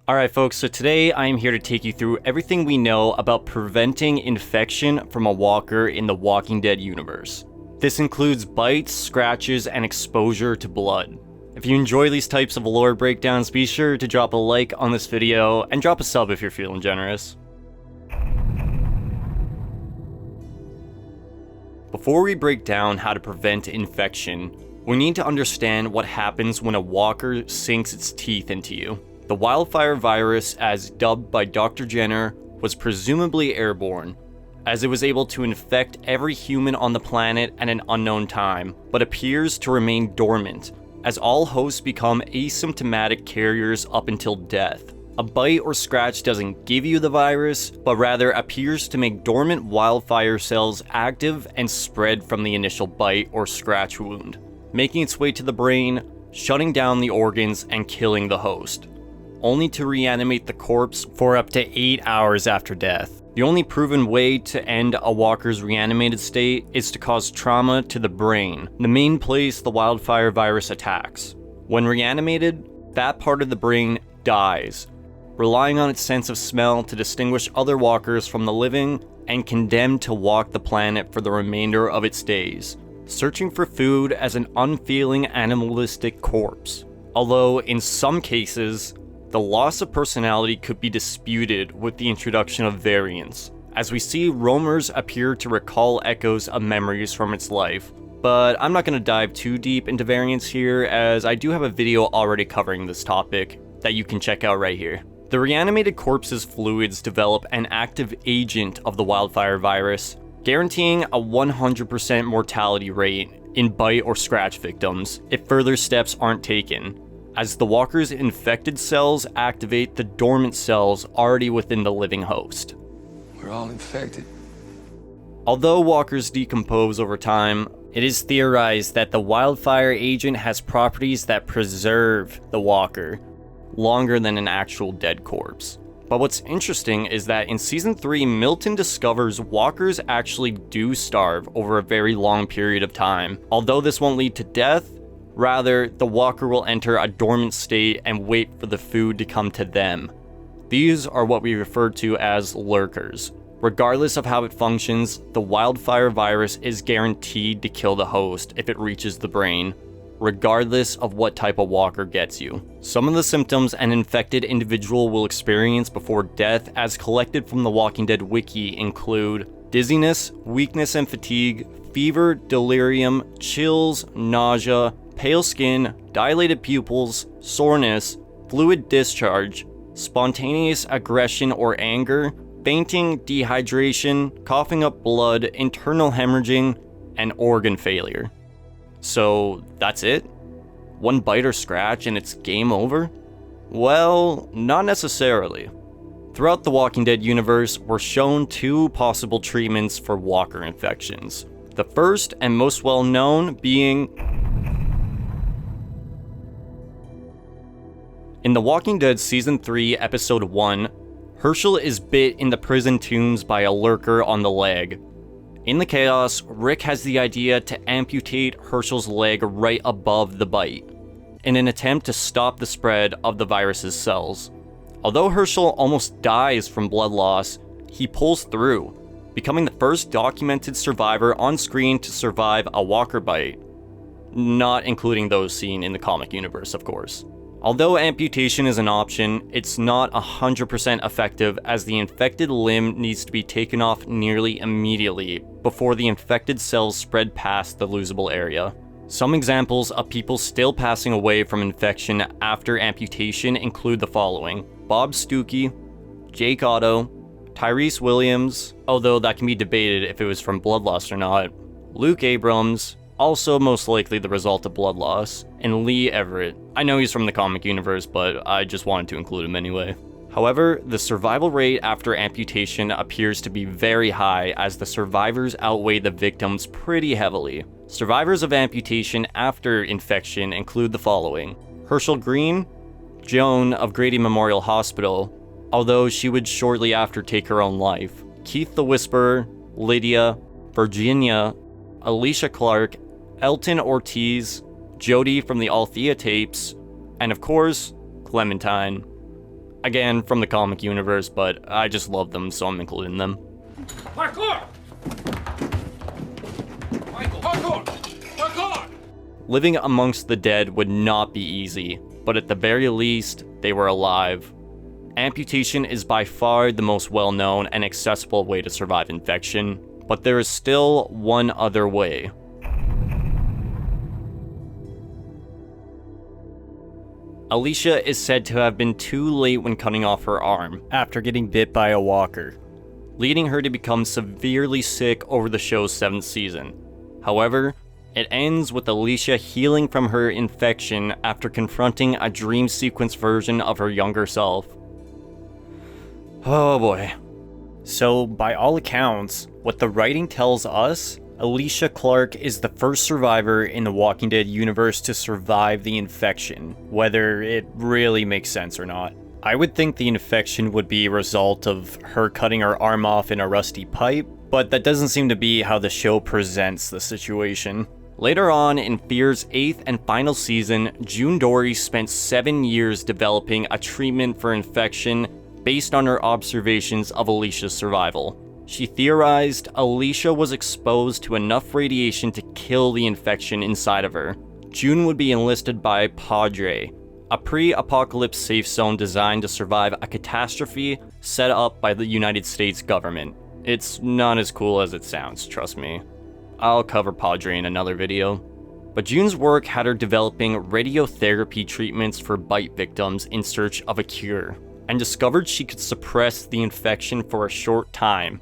Alright folks, so today I am here to take you through everything we know about preventing infection from a walker in the Walking Dead universe. This includes bites, scratches, and exposure to blood. If you enjoy these types of lore breakdowns, be sure to drop a like on this video and drop a sub if you're feeling generous. Before we break down how to prevent infection, we need to understand what happens when a walker sinks its teeth into you. The Wildfire virus, as dubbed by Dr. Jenner, was presumably airborne, as it was able to infect every human on the planet at an unknown time, but appears to remain dormant, as all hosts become asymptomatic carriers up until death. A bite or scratch doesn't give you the virus, but rather appears to make dormant wildfire cells active and spread from the initial bite or scratch wound, making its way to the brain, shutting down the organs and killing the host, only to reanimate the corpse for up to 8 hours after death. The only proven way to end a walker's reanimated state is to cause trauma to the brain, the main place the wildfire virus attacks. When reanimated, that part of the brain dies, relying on its sense of smell to distinguish other walkers from the living, and condemned to walk the planet for the remainder of its days, searching for food as an unfeeling animalistic corpse. Although, in some cases, the loss of personality could be disputed with the introduction of variants, as we see roamers appear to recall echoes of memories from its life. But I'm not going to dive too deep into variants here, as I do have a video already covering this topic that you can check out right here. The reanimated corpse's fluids develop an active agent of the wildfire virus, guaranteeing a 100% mortality rate in bite or scratch victims if further steps aren't taken, as the walker's infected cells activate the dormant cells already within the living host. We're all infected. Although walkers decompose over time, it is theorized that the wildfire agent has properties that preserve the walker longer than an actual dead corpse. But what's interesting is that in Season 3, Milton discovers walkers actually do starve over a very long period of time. Although this won't lead to death, rather, the walker will enter a dormant state and wait for the food to come to them. These are what we refer to as lurkers. Regardless of how it functions, the wildfire virus is guaranteed to kill the host if it reaches the brain, regardless of what type of walker gets you. Some of the symptoms an infected individual will experience before death, as collected from the Walking Dead wiki, include dizziness, weakness and fatigue, fever, delirium, chills, nausea, pale skin, dilated pupils, soreness, fluid discharge, spontaneous aggression or anger, fainting, dehydration, coughing up blood, internal hemorrhaging, and organ failure. So that's it? One bite or scratch and it's game over? Well, not necessarily. Throughout the Walking Dead universe, we're shown two possible treatments for walker infections. The first and most well known being in The Walking Dead Season 3, Episode 1, Herschel is bit in the prison tombs by a lurker on the leg. In the chaos, Rick has the idea to amputate Herschel's leg right above the bite, in an attempt to stop the spread of the virus's cells. Although Herschel almost dies from blood loss, he pulls through, becoming the first documented survivor on screen to survive a walker bite, not including those seen in the comic universe, of course. Although amputation is an option, it's not 100% effective, as the infected limb needs to be taken off nearly immediately before the infected cells spread past the losable area. Some examples of people still passing away from infection after amputation include the following: Bob Stuckey, Jake Otto, Tyrese Williams, although that can be debated if it was from blood loss or not, Luke Abrams, also most likely the result of blood loss, and Lee Everett. I know he's from the comic universe, but I just wanted to include him anyway. However, the survival rate after amputation appears to be very high, as the survivors outweigh the victims pretty heavily. Survivors of amputation after infection include the following: Herschel Green, Joan of Grady Memorial Hospital, although she would shortly after take her own life, Keith the Whisperer, Lydia, Virginia, Alicia Clark, Elton Ortiz, Jody from the Althea tapes, and of course, Clementine. Again, from the comic universe, but I just love them, so I'm including them. Parkour! Michael, parkour! Parkour! Living amongst the dead would not be easy, but at the very least, they were alive. Amputation is by far the most well-known and accessible way to survive infection, but there is still one other way. Alicia is said to have been too late when cutting off her arm after getting bit by a walker, leading her to become severely sick over the show's 7th season. However, it ends with Alicia healing from her infection after confronting a dream sequence version of her younger self. Oh boy. So, by all accounts, what the writing tells us, Alicia Clark is the first survivor in the Walking Dead universe to survive the infection, whether it really makes sense or not. I would think the infection would be a result of her cutting her arm off in a rusty pipe, but that doesn't seem to be how the show presents the situation. Later on, in Fear's 8th and final season, June Dory spent 7 years developing a treatment for infection based on her observations of Alicia's survival. She theorized Alicia was exposed to enough radiation to kill the infection inside of her. June would be enlisted by Padre, a pre-apocalypse safe zone designed to survive a catastrophe set up by the United States government. It's not as cool as it sounds, trust me. I'll cover Padre in another video. But June's work had her developing radiotherapy treatments for bite victims in search of a cure, and discovered she could suppress the infection for a short time,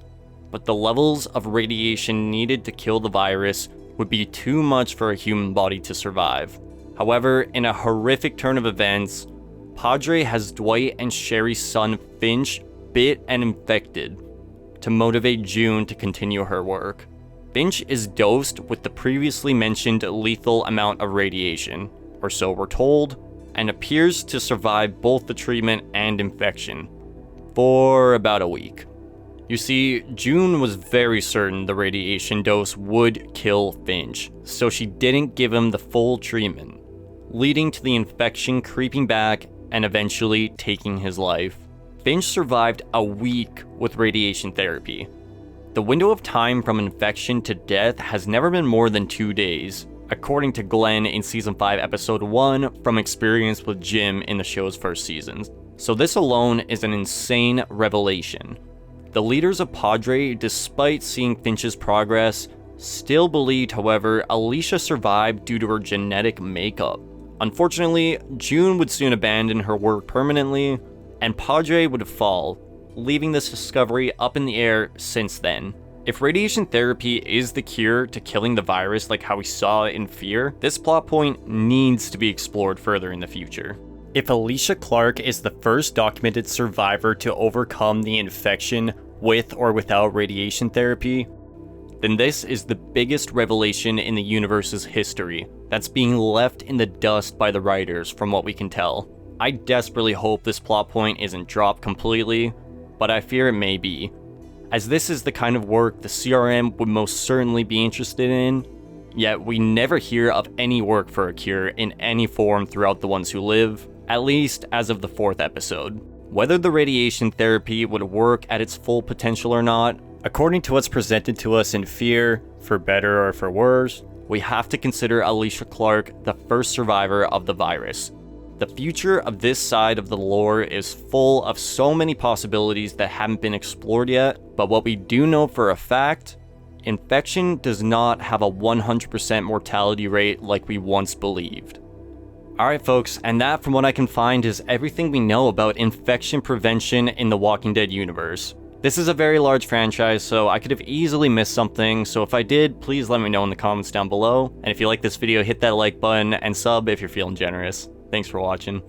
but the levels of radiation needed to kill the virus would be too much for a human body to survive. However, in a horrific turn of events, Padre has Dwight and Sherry's son Finch bit and infected to motivate June to continue her work. Finch is dosed with the previously mentioned lethal amount of radiation, or so we're told, and appears to survive both the treatment and infection for about a week. You see, June was very certain the radiation dose would kill Finch, so she didn't give him the full treatment, leading to the infection creeping back and eventually taking his life. Finch survived a week with radiation therapy. The window of time from infection to death has never been more than 2 days, according to Glenn in Season 5, Episode 1, from experience with Jim in the show's first seasons. So this alone is an insane revelation. The leaders of Padre, despite seeing Finch's progress, still believed, however, Alicia survived due to her genetic makeup. Unfortunately, June would soon abandon her work permanently, and Padre would fall, leaving this discovery up in the air since then. If radiation therapy is the cure to killing the virus like how we saw in Fear, this plot point needs to be explored further in the future. If Alicia Clark is the first documented survivor to overcome the infection with or without radiation therapy, then this is the biggest revelation in the universe's history that's being left in the dust by the writers from what we can tell. I desperately hope this plot point isn't dropped completely, but I fear it may be, as this is the kind of work the CRM would most certainly be interested in, yet we never hear of any work for a cure in any form throughout The Ones Who Live, at least as of the 4th episode. Whether the radiation therapy would work at its full potential or not, according to what's presented to us in Fear, for better or for worse, we have to consider Alicia Clark the first survivor of the virus. The future of this side of the lore is full of so many possibilities that haven't been explored yet, but what we do know for a fact, infection does not have a 100% mortality rate like we once believed. Alright folks, and that from what I can find is everything we know about infection prevention in the Walking Dead universe. This is a very large franchise, so I could have easily missed something, so if I did, please let me know in the comments down below. And if you like this video, hit that like button and sub if you're feeling generous. Thanks for watching.